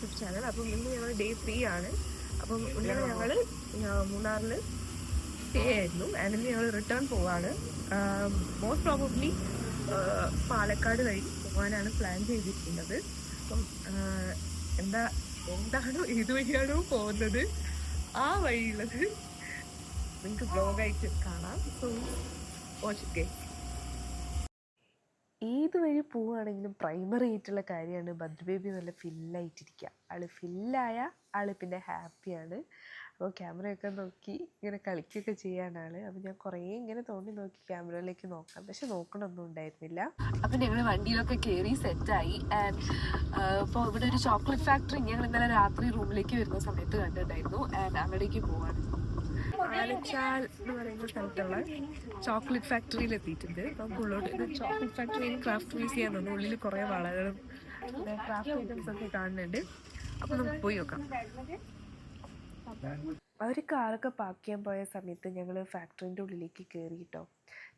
YouTube channel. അപ്പം ഇന്ന് ഞങ്ങൾ ഡേ 3 ആണ്. അപ്പം ഇന്നലെ ഞങ്ങൾ മൂന്നാറിൽ സ്റ്റേ ആയിരുന്നു. ആൻഡ് ഇന്ന് ഞങ്ങൾ റിട്ടേൺ പോവാണ്. മോസ്റ്റ് പ്രോബബ്ലി പാലക്കാട് വഴി പോകാനാണ് പ്ലാൻ ചെയ്തിരിക്കുന്നത്. അപ്പം എന്താണോ ഏത് വഴിയാണോ പോകുന്നത് ആ വഴിയുള്ളത് നിങ്ങൾക്ക് ബ്ലോഗായിട്ട് കാണാം. So watch. ഏത് വഴി പോവുകയാണെങ്കിലും പ്രൈമറി ആയിട്ടുള്ള കാര്യമാണ് ബദ്രബേബി നല്ല ഫില്ലായിട്ടിരിക്കുക. ആൾ ഫില്ലായ ആൾ പിന്നെ ഹാപ്പിയാണ്. അപ്പോൾ ക്യാമറയൊക്കെ നോക്കി ഇങ്ങനെ കളിക്കുകയൊക്കെ ചെയ്യാനാണ്. അപ്പോൾ ഞാൻ കുറേ ഇങ്ങനെ തോണ്ടി നോക്കി ക്യാമറയിലേക്ക് നോക്കാം, പക്ഷെ നോക്കണമൊന്നും ഉണ്ടായിരുന്നില്ല. അപ്പം ഞങ്ങൾ വണ്ടിയിലൊക്കെ കയറി സെറ്റായി. ആൻഡ് ഇപ്പോൾ ഇവിടെ ഒരു ചോക്ലേറ്റ് ഫാക്ടറി ഞങ്ങൾ ഇന്നലെ രാത്രി റൂമിലേക്ക് വരുന്ന സമയത്ത് കണ്ടിട്ടുണ്ടായിരുന്നു. ആൻഡ് അവിടേക്ക് പോവാണ്. ആലച്ചാൽ എന്ന് പറയുന്ന സ്ഥലത്തുള്ള ചോക്ലേറ്റ് ഫാക്ടറിയിൽ എത്തിയിട്ടുണ്ട്. അപ്പം ഉള്ളോട്ട് ഇത് ചോക്ലേറ്റ് ഫാക്ടറിയിൽ ക്രാഫ്റ്റ് മ്യൂസിയം തോന്നുന്നു. ഉള്ളിൽ കുറേ വളകളും ക്രാഫ്റ്റ് ഐറ്റംസ് ഒക്കെ കാണുന്നുണ്ട്. അപ്പം നമുക്ക് പോയി നോക്കാം. അവർ കാറൊക്കെ പാർക്ക് ചെയ്യാൻ പോയ സമയത്ത് ഞങ്ങൾ ഫാക്ടറിൻ്റെ ഉള്ളിലേക്ക് കയറി കേട്ടോ.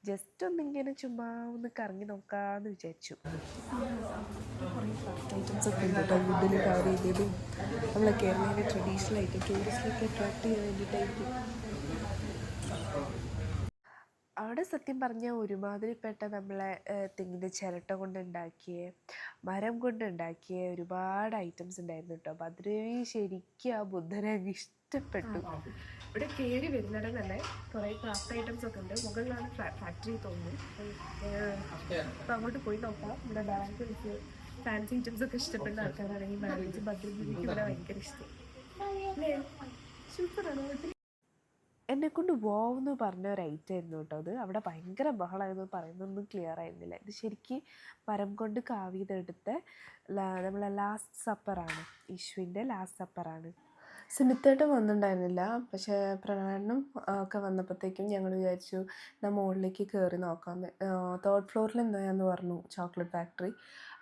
ജസ്റ്റ് ഒന്നിങ്ങനെ ചുമ്മാ ഒന്ന് കറങ്ങി നോക്കാമെന്ന് വിചാരിച്ചു. കുറേ ക്രാഫ്റ്റ് ഐറ്റംസ് ഒക്കെ ഉണ്ട് കേട്ടോ. വുഡിൽ കവർ ചെയ്തതും നമ്മളെ കേരളീയ ട്രഡീഷണലായിട്ട് ടൂറിസ്റ്റിലേക്ക് അട്രാക്ട് ചെയ്യാൻ വേണ്ടിയിട്ടായിരിക്കും. അവിടെ സത്യം പറഞ്ഞാൽ ഒരുമാതിരിപ്പെട്ട നമ്മളെ തെങ്ങിൻ്റെ ചിരട്ട കൊണ്ടുണ്ടാക്കിയ മരം കൊണ്ടുണ്ടാക്കിയ ഒരുപാട് ഐറ്റംസ് ഉണ്ടായിരുന്നു കേട്ടോ. ഭദ്രദേവി ശരിക്കും ആ ബുദ്ധനെ ഇഷ്ടപ്പെട്ടു. ഇവിടെ കയറി വരുന്നിടം തന്നെ കുറേ ക്രാഫ്റ്റ് ഐറ്റംസ് ഒക്കെ ഉണ്ട്. മുകളിലാണ് ഫാക്ടറി തോന്നുന്നു. അപ്പം അങ്ങോട്ട് പോയി നോക്കാം. ഇവിടെ ബാങ്കിൾസ് ഫാൻസി ഐറ്റംസ് ഒക്കെ ഇഷ്ടപ്പെടുന്ന ആൾക്കാരാണെങ്കിൽ മാരേജ് ഭദ്രദേവിക്ക് ഇവിടെ ഭയങ്കര ഇഷ്ടം അല്ലേ? സൂപ്പറാണ്. എന്നെക്കൊണ്ട് എന്ന് പറഞ്ഞ ഒരു ഐറ്റം ആയിരുന്നു കേട്ടോ അത്. അവിടെ ഭയങ്കര ബഹളമായിരുന്നു, പറയുന്നൊന്നും ക്ലിയർ ആയിരുന്നില്ല. ഇത് ശരിക്കും മരം കൊണ്ട് കാവ് ചെയ്തെടുത്ത നമ്മളെ ലാസ്റ്റ് സപ്പറാണ്, യേശുവിൻ്റെ ലാസ്റ്റ് സപ്പറാണ്. സുനിത്തേട്ടൻ വന്നിട്ടുണ്ടായിരുന്നില്ല, പക്ഷേ പ്രണാടനം ഒക്കെ വന്നപ്പോഴത്തേക്കും ഞങ്ങൾ വിചാരിച്ചു എന്നാൽ മുകളിലേക്ക് കയറി നോക്കാമെന്ന്. 3rd ഫ്ലോറിൽ എന്താന്ന് പറഞ്ഞു ചോക്ലേറ്റ് ഫാക്ടറി.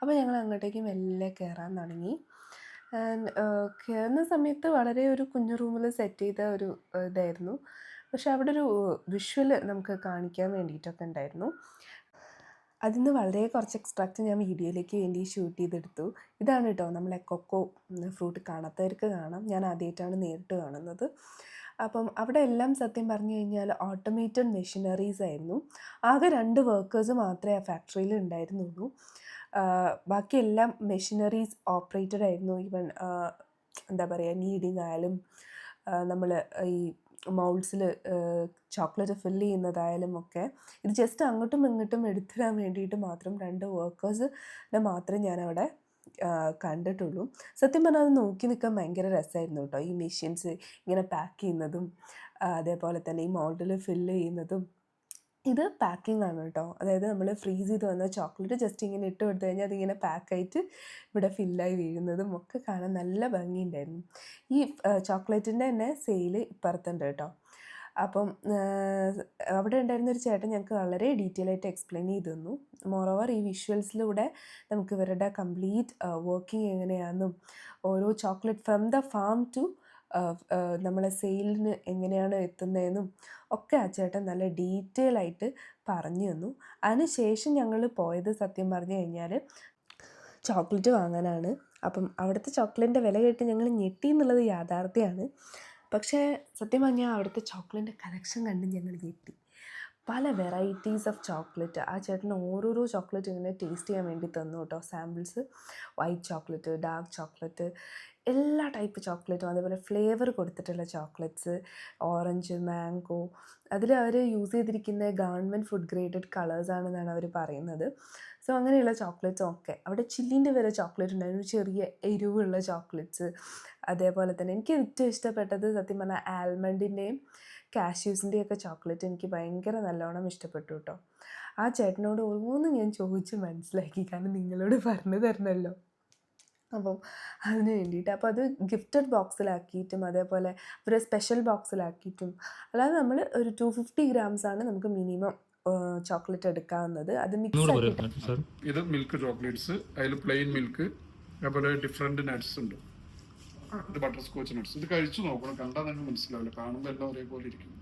അപ്പോൾ ഞങ്ങൾ അങ്ങോട്ടേക്ക് മെല്ലെ കയറാൻ തുടങ്ങി. കയറുന്ന സമയത്ത് വളരെ ഒരു കുഞ്ഞു റൂമിൽ സെറ്റ് ചെയ്ത ഒരു ഇതായിരുന്നു. പക്ഷെ അവിടെ ഒരു വിഷ്വൽ നമുക്ക് കാണിക്കാൻ വേണ്ടിയിട്ടൊക്കെ ഉണ്ടായിരുന്നു. അതിൽ നിന്ന് വളരെ കുറച്ച് എക്സ്ട്രാക്റ്റ് ഞാൻ വീഡിയോയിലേക്ക് വേണ്ടി ഷൂട്ട് ചെയ്തെടുത്തു. ഇതാണ് കേട്ടോ നമ്മളെ കൊക്കോ ഫ്രൂട്ട്. കാണാത്തവർക്ക് കാണാം, ഞാൻ ആദ്യമായിട്ടാണ് നേരിട്ട് കാണുന്നത്. അപ്പം അവിടെ എല്ലാം സത്യം പറഞ്ഞു കഴിഞ്ഞാൽ ഓട്ടോമേറ്റഡ് മെഷീനറീസ് ആയിരുന്നു. ആകെ 2 വർക്കേഴ്സ് മാത്രമേ ആ ഫാക്ടറിയിൽ ഉണ്ടായിരുന്നുള്ളൂ. ബാക്കിയെല്ലാം മെഷീനറീസ് ഓപ്പറേറ്റഡ് ആയിരുന്നു. ഈവൻ എന്താ പറയുക, നീഡിങ് ആയാലും നമ്മൾ ഈ മൗൾഡ്സിൽ ചോക്ലേറ്റ് ഫില്ല് ചെയ്യുന്നതായാലും ഒക്കെ ഇത് ജസ്റ്റ് അങ്ങോട്ടും ഇങ്ങോട്ടും എടുത്തിടാൻ വേണ്ടിയിട്ട് മാത്രം 2 വർക്കേഴ്സിനെ മാത്രമേ ഞാനവിടെ കണ്ടിട്ടുള്ളൂ. സത്യം പറഞ്ഞാൽ അത് നോക്കി നിൽക്കാൻ ഭയങ്കര രസമായിരുന്നു കേട്ടോ. ഈ മെഷീൻസ് ഇങ്ങനെ പാക്ക് ചെയ്യുന്നതും അതേപോലെ തന്നെ ഈ മൗൾഡിൽ ഫില്ല് ചെയ്യുന്നതും. ഇത് പാക്കിംഗ് ആണ് കേട്ടോ. അതായത് നമ്മൾ ഫ്രീസ് ചെയ്ത് വന്ന ചോക്ലേറ്റ് ജസ്റ്റ് ഇങ്ങനെ ഇട്ട് കൊടുത്തു കഴിഞ്ഞാൽ അതിങ്ങനെ പാക്കായിട്ട് ഇവിടെ ഫില്ലായി വീഴുന്നതും ഒക്കെ കാണാൻ നല്ല ഭംഗിയുണ്ടായിരുന്നു. ഈ ചോക്ലേറ്റിൻ്റെ തന്നെ സെയിൽ ഇപ്പുറത്തുണ്ട് കേട്ടോ. അപ്പം അവിടെ ഉണ്ടായിരുന്നൊരു ചേട്ടൻ ഞങ്ങൾക്ക് വളരെ ഡീറ്റെയിൽ ആയിട്ട് എക്സ്പ്ലെയിൻ ചെയ്ത് തന്നു. മോറോവർ ഈ വിഷ്വൽസിലൂടെ നമുക്ക് ഇവരുടെ കംപ്ലീറ്റ് വർക്കിംഗ് എങ്ങനെയാണെന്നും ഓരോ chocolate from the farm to നമ്മളെ സെയിലിന് എങ്ങനെയാണ് എത്തുന്നതെന്നും ഒക്കെ ആ ചേട്ടൻ നല്ല ഡീറ്റെയിൽ ആയിട്ട് പറഞ്ഞു തന്നു. അതിനുശേഷം ഞങ്ങൾ പോയത് സത്യം പറഞ്ഞു കഴിഞ്ഞാൽ ചോക്ലേറ്റ് വാങ്ങാനാണ്. അപ്പം അവിടുത്തെ ചോക്ലേറ്റിൻ്റെ വില കേട്ട് ഞങ്ങൾ ഞെട്ടി എന്നുള്ളത് യാഥാർത്ഥ്യമാണ്. പക്ഷേ സത്യം പറഞ്ഞാൽ അവിടുത്തെ ചോക്ലേറ്റിൻ്റെ കളക്ഷൻ കണ്ട് ഞങ്ങൾ ഞെട്ടി. പല വെറൈറ്റീസ് ഓഫ് ചോക്ലേറ്റ് ആ ചേട്ടന് ഓരോരോ ചോക്ലേറ്റ് ഇങ്ങനെ ടേസ്റ്റ് ചെയ്യാൻ വേണ്ടി തന്നു കേട്ടോ. Samples, white chocolate, dark chocolate, എല്ലാ ടൈപ്പ് ചോക്ലേറ്റും, അതേപോലെ ഫ്ലേവർ കൊടുത്തിട്ടുള്ള ചോക്ലേറ്റ്സ്, ഓറഞ്ച്, മാംഗോ. അതിൽ അവർ യൂസ് ചെയ്തിരിക്കുന്ന ഗവൺമെൻറ് ഫുഡ് ഗ്രേഡഡ് കളേഴ്സാണെന്നാണ് അവർ പറയുന്നത്. സോ അങ്ങനെയുള്ള ചോക്ലേറ്റ്സും ഒക്കെ. അവിടെ ചില്ലിൻ്റെ വരെ ചോക്ലേറ്റ് ഉണ്ടായിരുന്നു, ചെറിയ എരിവുള്ള ചോക്ലേറ്റ്സ്. അതേപോലെ തന്നെ എനിക്ക് ഏറ്റവും ഇഷ്ടപ്പെട്ടത് സത്യം പറഞ്ഞാൽ ആൽമണ്ടിൻ്റെയും കാഷ്യൂസിൻ്റെയും ഒക്കെ ചോക്ലേറ്റ് എനിക്ക് ഭയങ്കര നല്ലോണം ഇഷ്ടപ്പെട്ടു കേട്ടോ. ആ ചേട്ടനോട് ഓരോന്നും ഞാൻ ചോദിച്ച് മനസ്സിലാക്കി, കാരണം നിങ്ങളോട് പറഞ്ഞു തരണമല്ലോ. അപ്പം അതിന് വേണ്ടിയിട്ട് അപ്പോൾ അത് ഗിഫ്റ്റഡ് ബോക്സിലാക്കിയിട്ടും അതേപോലെ ഒരു സ്പെഷ്യൽ ബോക്സിലാക്കിയിട്ടും, അല്ലാതെ നമ്മൾ ഒരു 250 ഗ്രാംസാണ് നമുക്ക് മിനിമം ചോക്ലേറ്റ് എടുക്കാവുന്നത്. അത് മിക്സ് ആക്കിയിട്ട്. ഇത് മിൽക്ക് ചോക്ലേറ്റ്സ്, അതിൽ പ്ലെയിൻ മിൽക്ക്, അതുപോലെ ഡിഫറെൻറ്റ് നട്ട്സ് ഉണ്ട്. ഇത് ബട്ടർ സ്കോച്ച് നട്ട്സ്. ഇത് കഴിച്ചു നോക്കണം, കണ്ടാൽ നിങ്ങൾക്ക് മനസ്സിലാവില്ല, കാണുമ്പോൾ എല്ലാം ഒരേപോലെ ഇരിക്കും.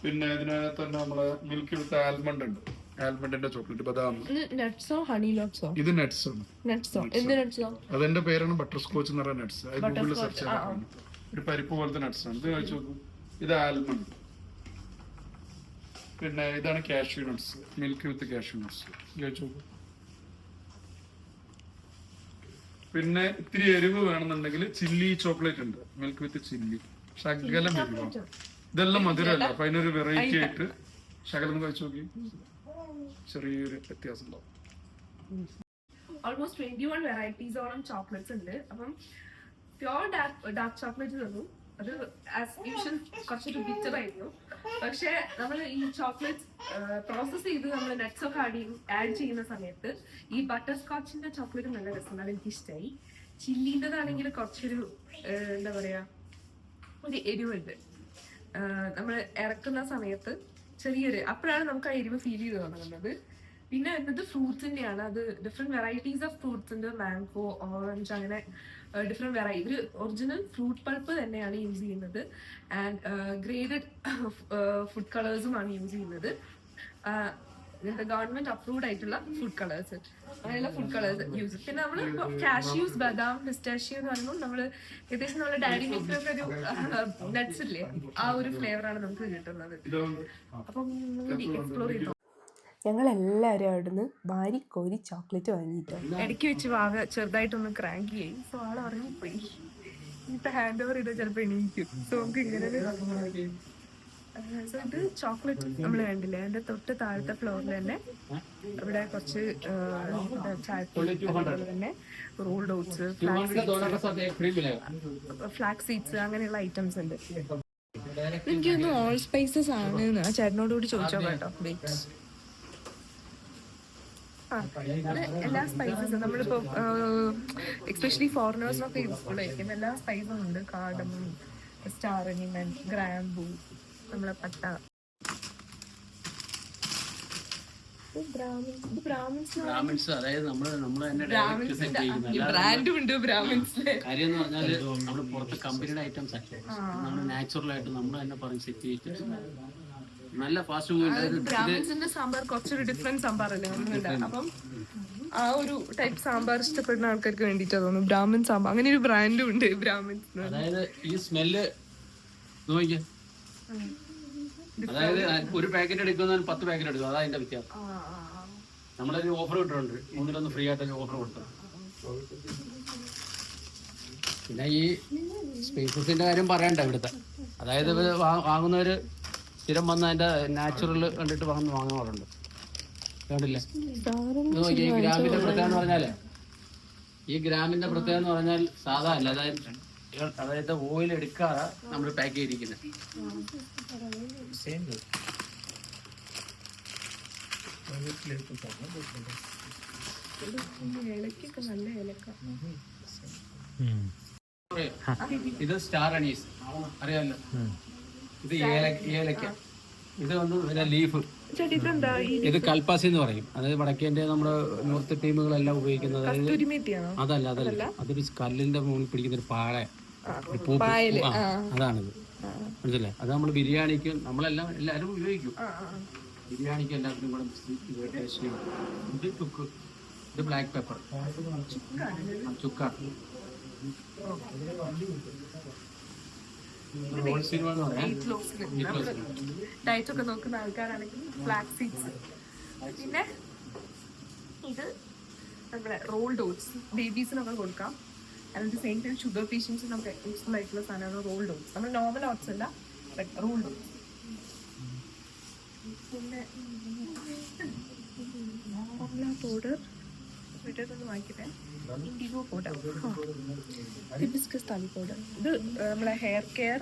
പിന്നെ ഇതിനകത്ത് തന്നെ നമ്മളെ മിൽക്ക് വിത്ത് ആൽമണ്ട് ഉണ്ട്. ആൽമണ്ടിന്റെ ചോക്ലേറ്റ്, ബദാം. നട്ട്സോ ഹണി ലോട്ട്സോ? ഇത് നട്ട്സ് ആണ്. നട്ട്സോ എന്ത് നട്ട്സോ? അതിന്റെ പേരാണ് ബട്ടർ സ്കോച്ച് എന്ന് പറയുന്ന നട്ട്സ്. അത് ഗൂഗിളിൽ സെർച്ച് ചെയ്താൽ ഒരു പരിപ്പ് പോലത്തെ നട്ട്സ് ആണ്. ഇത് കഴിച്ചു നോക്കൂ. ഇത് ആൽമണ്ട്. പിന്നെ ഇതാണ് cashew nuts, milk with cashew nuts. കഴിച്ചു നോക്കൂ. പിന്നെ ഇത്തിരി എരിവ് വേണമെന്നുണ്ടെങ്കിൽ ചില്ലി ചോക്ലേറ്റ് ഉണ്ട്, മിൽക്ക് വിത്ത് ചില്ലി. ശകലം എരിവാണ്. ഇതെല്ലാം മധുരമല്ല, അപ്പൊ അതിനൊരു വെറൈറ്റി ആയിട്ട് ശകലം കഴിച്ചു നോക്കി, ചെറിയൊരു വ്യത്യാസം ഉണ്ടാവും. ഓൾമോസ്റ്റ് 21 വെറൈറ്റീസോളം ചോക്ലേറ്റ്സ് ഉണ്ട്. അപ്പം പ്യോർ ഡാർക്ക് ചോക്ലേറ്റ് തന്നു. അത് ആസ് യൂഷ്വൽ കുറച്ചൊരു ബിറ്റർ ആയിരുന്നു. പക്ഷെ നമ്മൾ ഈ ചോക്ലേറ്റ് പ്രോസസ് ചെയ്ത് നമ്മൾ നട്ട്സ് ഒക്കെ ആഡ് ചെയ്യുന്ന സമയത്ത് ഈ ബട്ടർ സ്കോച്ചിന്റെ ചോക്ലേറ്റ് നല്ല രസമാണ്, അതെനിക്ക് ഇഷ്ടമായി. ചില്ലിൻ്റെതാണെങ്കിൽ കുറച്ചൊരു എന്താ പറയാ, ഒരു എരിവുണ്ട്. നമ്മൾ ഇറക്കുന്ന സമയത്ത് ചെറിയൊരു, അപ്പോഴാണ് നമുക്ക് ആ എരിവ് ഫീൽ ചെയ്ത് തുടങ്ങുന്നത്. പിന്നെ വരുന്നത് ഫ്രൂട്ട്സിൻ്റെയാണ്. അത് ഡിഫറെൻറ്റ് വെറൈറ്റീസ് ഓഫ് ഫ്രൂട്ട്സ് ഉണ്ട്, മാംഗോ, ഓറഞ്ച്, അങ്ങനെ ഡിഫറെൻറ്റ് വെറൈറ്റി. ഒരു ഒറിജിനൽ ഫ്രൂട്ട് പൾപ്പ് തന്നെയാണ് യൂസ് ചെയ്യുന്നത്. ആൻഡ് ഗ്രേഡഡ് ഫുഡ് കളേഴ്സുമാണ് യൂസ് ചെയ്യുന്നത്. ഗവൺമെന്റ് അപ്രൂവ്ഡ് ആയിട്ടുള്ള ഫുഡ് കളേഴ്സ്, അങ്ങനെയുള്ള ഫുഡ് കളേഴ്സ് യൂസ്. പിന്നെ നമ്മൾ കാഷ്യൂസ്, ബദാം, പിസ്റ്റാഷ്യോ എന്ന് പറയുമ്പോൾ നമ്മൾ ഏകദേശം നമ്മുടെ ഡയറി മിൽക്കിലൊക്കെ ഒരു നട്ട്സ് ഇല്ലേ, ആ ഒരു ഫ്ലേവറാണ് നമുക്ക് കിട്ടുന്നത്. അപ്പം എക്സ്പ്ലോർ ചെയ്തു. ഞങ്ങളെല്ലാവരും അവിടുന്ന് വാരിക്കോരി ചോക്ലേറ്റ് വാങ്ങിയിട്ട് ഇടയ്ക്ക് വെച്ച് വാങ്ങ ചെറുതായിട്ടൊന്ന് ക്രാങ്ക് ചെയ്യും. സോ ആൾ ഉറങ്ങിപ്പോയി. ഇപ്പം ഹാൻഡ് ഓവർ ചെയ്താൽ ചിലപ്പോൾ എണീക്കും. സോ നമുക്ക് ഇങ്ങനെ സോ ഇത് ചോക്ലേറ്റ് നമ്മൾ കണ്ടില്ലേ, അതിൻ്റെ തൊട്ട് താഴത്തെ ഫ്ലോറിൽ തന്നെ ഇവിടെ കുറച്ച് ചായപ്പൊടി, അതുപോലെ തന്നെ റോൾഡ് ഓട്സ്, ഫ്ലാക്സ് സീഡ്സ്, അങ്ങനെയുള്ള ഐറ്റംസ് ഉണ്ട്. എനിക്കൊന്ന് ഓൾ സ്പൈസസ് ആണ് ചേട്ടനോട് കൂടി ചോദിച്ചോ കേട്ടോ. ബേക്സ് എല്ലാ സ്പൈസസും നമ്മളിപ്പോൾ എക്സ്പെഷ്യലി ഫോറിനേഴ്സിനൊക്കെ യൂസ്ഫുൾ ആയിരിക്കും. എല്ലാ സ്പൈസും ഉണ്ട്. കാർഡമം, സ്റ്റാർ അനിമൻ, ഗ്രാമ്പൂ, നമ്മളെ പട്ട. ബ്രാഹ്മിൻസ്, അതായത് ബ്രാൻഡും ഉണ്ട് ബ്രാഹ്മിൻസിലെ. കാര്യം എന്ന് പറഞ്ഞാല് നമ്മള് പുറത്ത് കമ്പനിയുടെ ഐറ്റംസ് അല്ലേ, നമ്മള് നാച്ചുറൽ ആയിട്ട് നമ്മൾ തന്നെ പറഞ്ഞ് സെറ്റ് ചെയ്തിട്ട് നല്ല ഫാസ്റ്റ് മൂവിംഗ്. ബ്രാഹ്മിൻസിന്റെ സാമ്പാർ കുറച്ചൊരു ഡിഫറെന്റ് സാമ്പാറല്ലേ ഒന്നുമില്ല. അപ്പം ആ ഒരു ടൈപ്പ് സാമ്പാർ ഇഷ്ടപ്പെടുന്ന ആൾക്കാർക്ക് വേണ്ടിയിട്ടാ തോന്നുന്നു ബ്രാഹ്മിൻ സാമ്പാർ. അങ്ങനെ ഒരു ബ്രാൻഡും ഉണ്ട് ബ്രാഹ്മിൻസ്. അതായത് ഈ സ്മെല്ല് നോക്കിയാ, അതായത് ഒരു പാക്കറ്റ് എടുക്കുന്ന 10 പാക്കറ്റ് എടുക്കും, അതാ അതിന്റെ വ്യത്യാസം. നമ്മളൊരു ഓഫർ കിട്ടുന്നുണ്ട്, ഒന്നിലൊന്ന് ഫ്രീ ആയിട്ട് ഓഫർ കൊടുത്തു. പിന്നെ ഈ സ്പൈസസിന്റെ കാര്യം പറയണ്ട ഇവിടുത്തെ, അതായത് വാങ്ങുന്നവര് സ്ഥിരം വന്ന് അതിന്റെ നാച്ചുറൽ കണ്ടിട്ട് വാങ്ങാറുണ്ട്. കണ്ടില്ലേ, ഈ ഗ്രാമിന്റെ പ്രത്യേകത എന്ന് പറഞ്ഞാല്, ഈ ഗ്രാമിന്റെ പ്രത്യേകത എന്ന് പറഞ്ഞാൽ സാധാ അല്ല, അതായത് ഓയിൽ എടുക്കാതെ നമ്മൾ പാക്ക് ചെയ്തിരിക്കുന്നത്. ഇത് സ്റ്റാർ അനീസ് അറിയാമല്ലോ, ഇത് ഏലക്ക, ഇത് വന്ന് ലീഫ്, ഇത് കൽപ്പാസി എന്ന് പറയും. അതായത് വടക്കേന്റെ നമ്മുടെ നോർത്ത് ടീമുകളെല്ലാം ഉപയോഗിക്കുന്നത്. അതല്ല അതൊരു കല്ലിന്റെ മുകളിൽ പിടിക്കുന്ന ഒരു പാള, അതാണിത്. മനസ്സിലായി? അത് നമ്മൾ ബിരിയാണിക്ക് എല്ലാവരും ഉപയോഗിക്കും. ബിരിയാണിക്ക് എല്ലാത്തിനും കൂടെ ടേസ്റ്റ് ചെയ്യും. ഇത് ചുക്ക്, ഇത് ബ്ലാക്ക് പെപ്പർ, ചുക്ക. ഡയറ്റ് ഒക്കെ നോക്കുന്ന ആൾക്കാരാണെങ്കിൽ ഫ്ലാക്സ് സീഡ്സ്. പിന്നെ ഇത് നമ്മുടെ റോൾഡ് ഓട്സ്, ബേബീസിനൊക്കെ കൊടുക്കാം. അതിന്റെ സെയിം ടൈം ഷുഗർ പേഷ്യൻസ് നമുക്ക് യൂസ്ഫുൾ ആയിട്ടുള്ള സാധനമാണ് റോൾഡ് ഓട്സ്. നമ്മൾ നോർമൽ ഓട്സ് അല്ല, റോൾഡ് ഓട്സ്. പിന്നെ പൗഡർ ഒന്ന് വാങ്ങിക്കട്ടെ. ഇൻഡിഗോ പൗഡർ, ഹിബിസ്കസ് താലി പൗഡർ. ഇത് നമ്മളെ ഹെയർ കെയർ,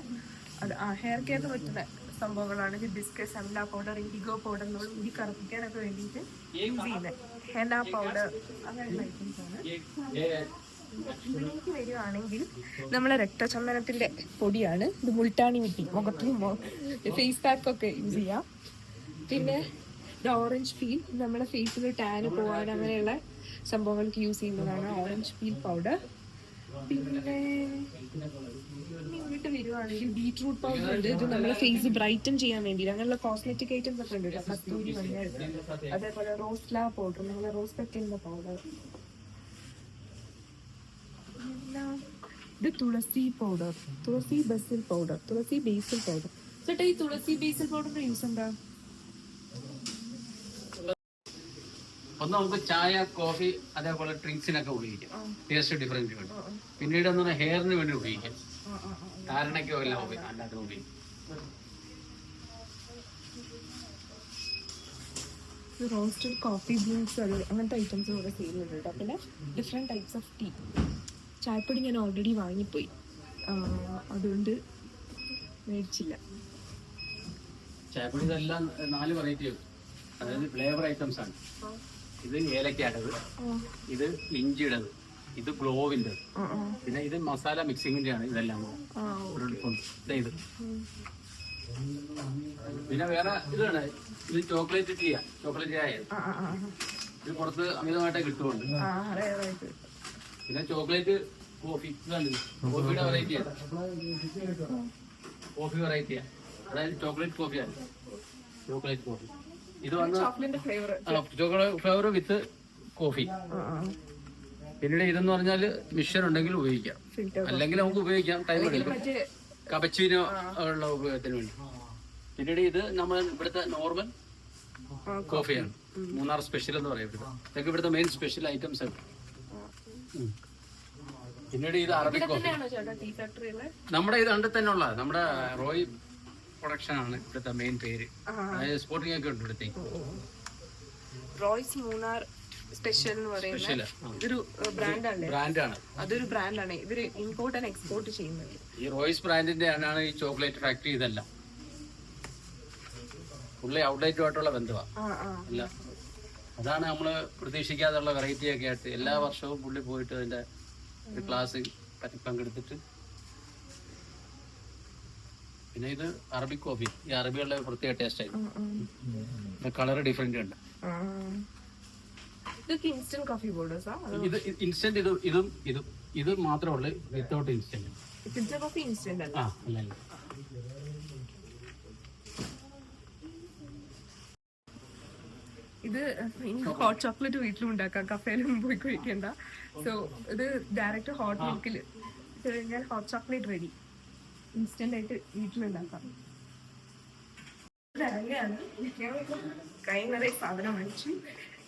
ഹെയർ കെയറിന് പറ്റുന്ന സംഭവങ്ങളാണ്. Hibiscus, amla powder, IndiGo powder, നമ്മൾ മുടി കറുപ്പിക്കാനൊക്കെ വേണ്ടിയിട്ട് യൂസ് ചെയ്യുന്നത്. ഹെന പൗഡർ, അങ്ങനെയുള്ള ഐറ്റംസ് ആണ്. ഇതിലേക്ക് വരികയാണെങ്കിൽ നമ്മളെ രക്തചന്ദനത്തിന്റെ പൊടിയാണ്. ഇത് മുൾട്ടാണി മിട്ടി, മുഖത്തും ഫേസ് പാക്ക് ഒക്കെ യൂസ് ചെയ്യാം. പിന്നെ ഇത് ഓറഞ്ച് പീൽ, നമ്മുടെ ഫേസിൽ ടാന് പോകാൻ അങ്ങനെയുള്ള സംഭവങ്ങൾക്ക് യൂസ് ചെയ്യുന്നതാണ് ഓറഞ്ച് പീൽ പൗഡർ. പിന്നെ ആയിട്ട് വരുവാണെങ്കിൽ ബീറ്റ്റൂട്ട് പൗഡർ ഉണ്ട്. ഇത് നമ്മളെ ഫേസ് ബ്രൈറ്റൻ ചെയ്യാൻ വേണ്ടിയിട്ട് അങ്ങനെയുള്ള കോസ്മെറ്റിക് ഐറ്റംസ് ഒക്കെ ഉണ്ട്. കസ്തൂരി മഞ്ഞൾ, അതേപോലെ റോസ്ല പൗഡർ, നമ്മളെ റോസ് പെറ്റലിന്റെ പൗഡർ. ഇത് തുളസി പൗഡർ, തുളസി ബേസിൽ പൗഡർ, തുളസി ബേസിൽ പൗഡർ. ചേട്ടാ ഈ തുളസി ബേസിൽ പൗഡറിന്റെ യൂസ് എന്താ? ഒന്ന് നമുക്ക് ചായ, കോഫി, അതേപോലെ ഡ്രിങ്ക്സിനൊക്കെ ഉപയോഗിക്കാം, ടേസ്റ്റ് ഡിഫറൻറ്റ് വേണ്ടി. പിന്നീട് ഒന്ന് ഹെയറിന് വേണ്ടി ഉപയോഗിക്കാം, ധാരണയ്ക്കോ എല്ലാം അല്ലാതെ ഉപയോഗിക്കും. റോസ്റ്റഡ് കോഫി ബീൻസ് അങ്ങനത്തെ ഐറ്റംസ് ഇവിടെ ചെയ്യുന്നുണ്ട് കേട്ടോ. പിന്നെ ഡിഫറെൻറ്റ് ടൈപ്സ് ഓഫ് ടീ. ചായപ്പൊടി ഞാൻ ഓൾറെഡി വാങ്ങിപ്പോയി, അതുകൊണ്ട് മേടിച്ചില്ല. ചായപ്പൊടി ഇതെല്ലാം 4 വെറൈറ്റി ഉണ്ട്, അതായത് ഫ്ലേവർ ഐറ്റംസ് ആണ്. ഇത് ഏലക്കയുടേത്, ഇത് ഇഞ്ചിയുടേത്, ഇത് ഗ്ലോവിൻ്റെ, പിന്നെ ഇത് മസാല മിക്സിങ്ങിന്റെ ആണ്. ഇതെല്ലാം ഇത് പിന്നെ വേറെ ഇതാണ്, ഇത് ചോക്ലേറ്റ് ടീ, ചോക്ലേറ്റ് ചായ. ഇത് പുറത്ത് അമിതമായിട്ടേ കിട്ടുന്നുണ്ട്. പിന്നെ ചോക്ലേറ്റ് കോഫി, കോഫിയുടെ വെറൈറ്റിയാണ്, കോഫി വെറൈറ്റിയാണ്, അതായത് ചോക്ലേറ്റ് കോഫിയാണ്, ചോക്ലേറ്റ് കോഫി. ഇത് വന്ന് ചോക്ലേറ്റ് ഫ്ലേവർ വിത്ത് കോഫി. പിന്നീട് ഇതെന്ന് പറഞ്ഞാല് മിക്സർ ഉണ്ടെങ്കിൽ ഉപയോഗിക്കാം, അല്ലെങ്കിൽ നമുക്ക് ഉപയോഗിക്കാം, ടൈം എടുക്കും, കപ്പച്ചീനോ ഉള്ള ഉപയോഗത്തിന് വേണ്ടി. പിന്നീട് ഇത് നമ്മൾ ഇവിടുത്തെ നോർമൽ കോഫിയാണ്, മൂന്നാർ സ്പെഷ്യൽ എന്ന് പറയുന്നത്. ഇതൊക്കെ ഇവിടുത്തെ മെയിൻ സ്പെഷ്യൽ ഐറ്റംസ് ആണ്. പിന്നീട് ഇത് അറബിക് കോഫി, നമ്മുടെ ഇത് കണ്ടിൽ തന്നെ ഉള്ള നമ്മുടെ റോയ് പ്രൊഡക്ഷൻ ആണ് ഇവിടുത്തെ മെയിൻ പേര്. അതായത് സ്പോർട്ടിംഗ് ഒക്കെ ഉണ്ട് ഇവിടുത്തേക്ക്. റോയ്സ് മൂന്നാർ സ്പെഷ്യൽ എന്ന് പറയുന്നത് ഇതൊരു ബ്രാൻഡാണ്, അതൊരു ബ്രാൻഡാണ്. ഇവര് ഇമ്പോർട്ട് ആൻഡ് എക്സ്പോർട്ട് ചെയ്യുന്നത്. ഈ റോയ്സ് ബ്രാൻഡിന്റെ ആണ് ഈ ചോക്ലേറ്റ് ഫാക്ടറി. ഇതെല്ലാം പുള്ളി ഔട്ട്ലെറ്റുമായിട്ടുള്ള ബന്ധമാണ്. അതാണ് നമ്മള് പ്രതീക്ഷിക്കാതുള്ള വെറൈറ്റി ഒക്കെ ആയിട്ട് എല്ലാ വർഷവും പുള്ളി പോയിട്ട് അതിന്റെ ഒരു ക്ലാസ് പങ്കെടുത്തിട്ട്. പിന്നെ ഇത് അറബിക് കോഫി, ഈ അറബികളുടെ പ്രത്യേക ടേസ്റ്റ് ആയിരുന്നു, കളർ ഡിഫറെന്റ് ഉണ്ട്. ഇത് ഇൻസ്റ്റന്റ് കോഫി പൗഡേഴ്സാ? ഇത് ഇൻസ്റ്റന്റ്, ഇത് മാത്രമേ ഉള്ളൂ without instant. Filter coffee instant അല്ല. അല്ല. ഇത് ഹോട്ട് ചോക്ലേറ്റ് വീട്ടിലും ഉണ്ടാക്കാം, കഫേയിലും പോയി കഴിക്കണ്ട. സോ ഇത് ഡയറക്റ്റ് ഹോട്ട് മിൽക്കിൽ കഴിഞ്ഞാൽ ഹോട്ട് ചോക്ലേറ്റ് റെഡി, ഇൻസ്റ്റന്റ് ആയിട്ട് വീട്ടിലുണ്ടാക്കാം. ഇറങ്ങുകയാണ്, കൈ നിറയെ സാധനം മേടിച്ചു.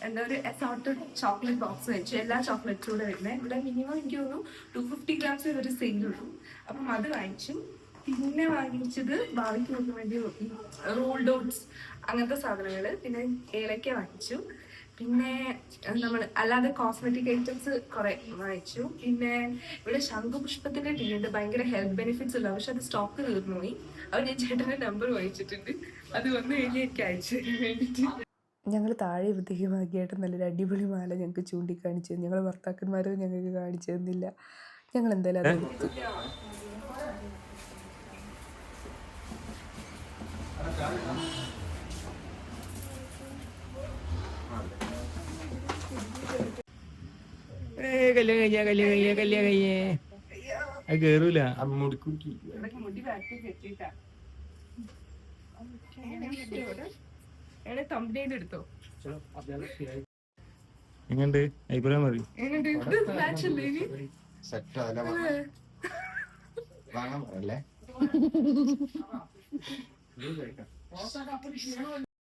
എന്താ ഒരു അസോർട്ടഡ് ചോക്ലേറ്റ് ബോക്സ് വെച്ചു, എല്ലാ ചോക്ലേറ്റ്സും കൂടെ വരുന്നത്. ഇവിടെ മിനിമം എനിക്ക് തോന്നുന്നു 250 grams ഒരു സെയിലുള്ളൂ. അപ്പം അത് വാങ്ങിച്ചു. പിന്നെ വാങ്ങിച്ചത് ഭാവിക്ക് നോക്കാൻ വേണ്ടി റോൾഡ് ഓട്സ് അങ്ങനത്തെ സാധനങ്ങൾ. പിന്നെ ഏലക്ക വാങ്ങിച്ചു. പിന്നെ നമ്മൾ അല്ലാതെ കോസ്മെറ്റിക് ഐറ്റംസ് കുറെ വാങ്ങിച്ചു. പിന്നെ ഇവിടെ ശംഖുപുഷ്പത്തിന്റെ ടീ ഉണ്ട്, ഭയങ്കര ഹെൽത്ത് ബെനിഫിറ്റ്സ് ഉള്ള, പക്ഷെ അത് സ്റ്റോക്ക് തീർന്നു പോയി. അപ്പോൾ ഞാൻ ചേട്ടൻ്റെ നമ്പർ വാങ്ങിച്ചിട്ടുണ്ട്, അത് വന്നു കഴിഞ്ഞ് എനിക്ക് അയച്ചു തരാൻ വേണ്ടിയിട്ട്. ഞങ്ങൾ താഴെ എത്തിയപ്പോഴത്തേക്ക് ഭാഗ്യമായിട്ട് നല്ലൊരു അടിപൊളി മാല ഞങ്ങൾക്ക് ചൂണ്ടിക്കാണിച്ചു. ഞങ്ങൾ ഭർത്താക്കന്മാരും ഞങ്ങൾക്ക് കാണിച്ചു തന്നില്ല. ഞങ്ങൾ എന്തായാലും അത് എടുത്തു. കേറൂല എടുത്തോ. എങ്ങണ്ട് അഭിപ്രായം മതി.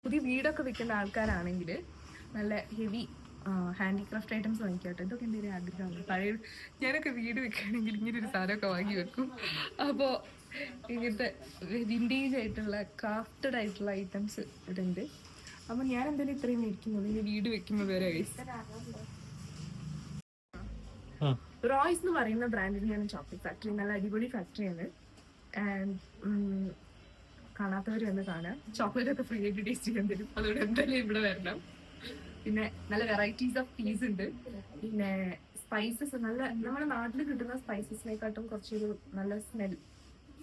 പുതിയ വീടൊക്കെ വെക്കുന്ന ആൾക്കാരാണെങ്കിൽ നല്ല ഹെവി ഹാൻഡിക്രാഫ്റ്റ് ഐറ്റംസ് വാങ്ങിക്കോട്ടെ. ഇതൊക്കെ എൻ്റെ ഒരു ആഗ്രഹമാണ്. പഴയ ഞാനൊക്കെ വീട് വെക്കുകയാണെങ്കിൽ ഇങ്ങനെ ഒരു സാധനമൊക്കെ വാങ്ങി വെക്കും. അപ്പോൾ ഇങ്ങനത്തെ വിൻറ്റേജ് ആയിട്ടുള്ള ക്രാഫ്റ്റഡ് ആയിട്ടുള്ള ഐറ്റംസ് ഇതുണ്ട്. അപ്പം ഞാൻ എന്തായാലും ഇത്രയും മേടിക്കുന്നത് ഇനി വീട് വെക്കുമ്പോൾ വരെ. റോയ്സ് എന്ന് പറയുന്ന ബ്രാൻഡിൻ്റെയാണ് ചോക്ലേറ്റ് ഫാക്ടറി. നല്ല അടിപൊളി ഫാക്ടറിയാണ്. ആൻഡ് കാണാത്തവർ വന്ന് കാണാം. ചോക്ലേറ്റ് ഒക്കെ ഫ്രീ ആയിട്ട് ടേസ്റ്റ് ചെയ്യാൻ തരും, അതുകൊണ്ട് എന്തായാലും ഇവിടെ വരണം. പിന്നെ നല്ല വെറൈറ്റീസ് ഓഫ് ടീസ് ഉണ്ട്. പിന്നെ സ്പൈസസ് നല്ല നമ്മുടെ നാട്ടിൽ കിട്ടുന്ന സ്പൈസസിനെക്കാട്ടും കുറച്ചൊരു നല്ല സ്മെൽ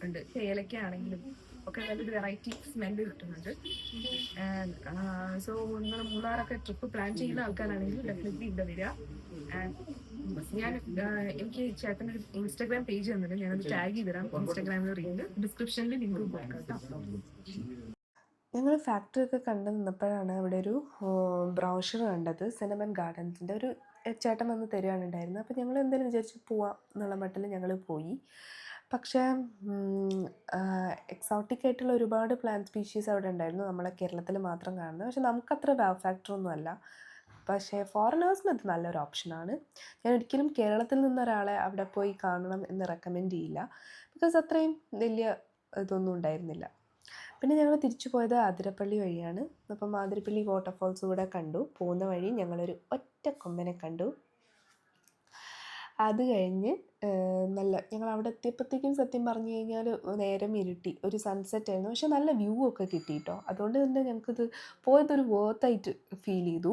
ഉണ്ട്. ഏലക്ക ആണെങ്കിലും ഒക്കെ നല്ലൊരു വെറൈറ്റി സ്മെല്ല് കിട്ടുന്നുണ്ട്. സോ നിങ്ങൾ മൂന്നാറൊക്കെ ട്രിപ്പ് പ്ലാൻ ചെയ്യുന്ന ആൾക്കാരാണെങ്കിൽ ഡെഫിനറ്റ്ലി ഇവിടെ വരിക. ആൻഡ് ഞാൻ എനിക്ക് ചേട്ടനൊരു ഇൻസ്റ്റാഗ്രാം പേജ് തന്നിട്ട് ഞാനത് ടാഗ് ചെയ്തിടാം. ഇൻസ്റ്റാഗ്രാമിൽ റീല് ഡിസ്ക്രിപ്ഷനിൽ ലിങ്ക് കൊടുക്കാം കേട്ടോ. ഞങ്ങൾ ഫാക്ടറി ഒക്കെ കണ്ടു നിന്നപ്പോഴാണ് അവിടെ ഒരു ബ്രോഷർ കണ്ടത്. സിനമൺ ഗാർഡൻസിൻ്റെ ഒരു ചേട്ടൻ വന്ന് തരികയാണ് ഉണ്ടായിരുന്നത്. അപ്പോൾ ഞങ്ങൾ എന്തായാലും വിചാരിച്ച് പോവാം എന്നുള്ള മട്ടിൽ ഞങ്ങൾ പോയി. പക്ഷേ എക്സോട്ടിക് ആയിട്ടുള്ള ഒരുപാട് പ്ലാന്റ് സ്പീഷീസ് അവിടെ ഉണ്ടായിരുന്നു, നമ്മളെ കേരളത്തിൽ മാത്രം കാണുന്നത്. പക്ഷെ നമുക്കത്ര വാവ് ഫാക്ടറൊന്നും അല്ല. പക്ഷേ ഫോറിനേഴ്സിന് അത് നല്ലൊരു ഓപ്ഷനാണ്. ഞാൻ ഒരിക്കലും കേരളത്തിൽ നിന്നൊരാളെ അവിടെ പോയി കാണണം എന്ന് റെക്കമെൻഡ് ചെയ്യില്ല. ബിക്കോസ് അത്രയും വലിയ ഇതൊന്നും ഉണ്ടായിരുന്നില്ല. പിന്നെ ഞങ്ങൾ തിരിച്ചു പോയത് ആതിരപ്പള്ളി വഴിയാണ്. അപ്പം ആതിരപ്പള്ളി വാട്ടർഫോൾസ് കൂടെ കണ്ടു. പോകുന്ന വഴി ഞങ്ങളൊരു ഒറ്റ കൊമ്പനെ കണ്ടു. അത് കഴിഞ്ഞ് ഞങ്ങൾ അവിടെ എത്തിയപ്പോഴത്തേക്കും സത്യം പറഞ്ഞു കഴിഞ്ഞാൽ നേരം ഇരുട്ടി, ഒരു സൺസെറ്റ് ആയിരുന്നു. പക്ഷെ നല്ല വ്യൂ ഒക്കെ കിട്ടി കേട്ടോ. അതുകൊണ്ട് തന്നെ ഞങ്ങൾക്കിത് പോയതൊരു വേർത്തായിട്ട് ഫീൽ ചെയ്തു.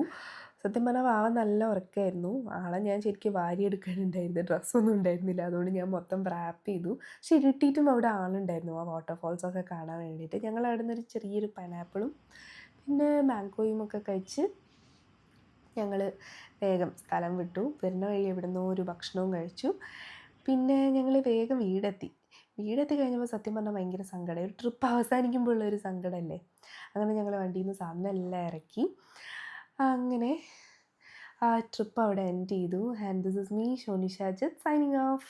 സത്യം പറഞ്ഞാൽ ആളെ നല്ല ഉറക്കമായിരുന്നു. ആളെ ഞാൻ ശരിക്കും വാരിയെടുക്കാനുണ്ടായിരുന്നു, ഡ്രസ്സൊന്നും ഉണ്ടായിരുന്നില്ല. അതുകൊണ്ട് ഞാൻ മൊത്തം റാപ്പ് ചെയ്തു. പക്ഷെ ഇരുട്ടിയിട്ടും അവിടെ ആളുണ്ടായിരുന്നു ആ വാട്ടർഫോൾസൊക്കെ കാണാൻ വേണ്ടിയിട്ട്. ഞങ്ങൾ അവിടെ നിന്നൊരു ചെറിയൊരു പൈനാപ്പിളും പിന്നെ മാംഗോയും ഒക്കെ കഴിച്ച് ഞങ്ങൾ വേഗം സ്ഥലം വിട്ടു. വരുന്ന വഴി എവിടുന്നോ ഒരു ഭക്ഷണവും കഴിച്ചു. പിന്നെ ഞങ്ങൾ വേഗം വീടെത്തി കഴിഞ്ഞപ്പോൾ സത്യം പറഞ്ഞാൽ ഭയങ്കര സങ്കടമായി. ഒരു ട്രിപ്പ് അവസാനിക്കുമ്പോൾ ഉള്ളൊരു സങ്കടമല്ലേ. അങ്ങനെ ഞങ്ങൾ വണ്ടിയിൽ നിന്ന് സാധനം എല്ലാം ഇറക്കി. അങ്ങനെ ആ ട്രിപ്പ് അവിടെ എൻഡ് ചെയ്തു. And this is me Shoni Shajid signing of.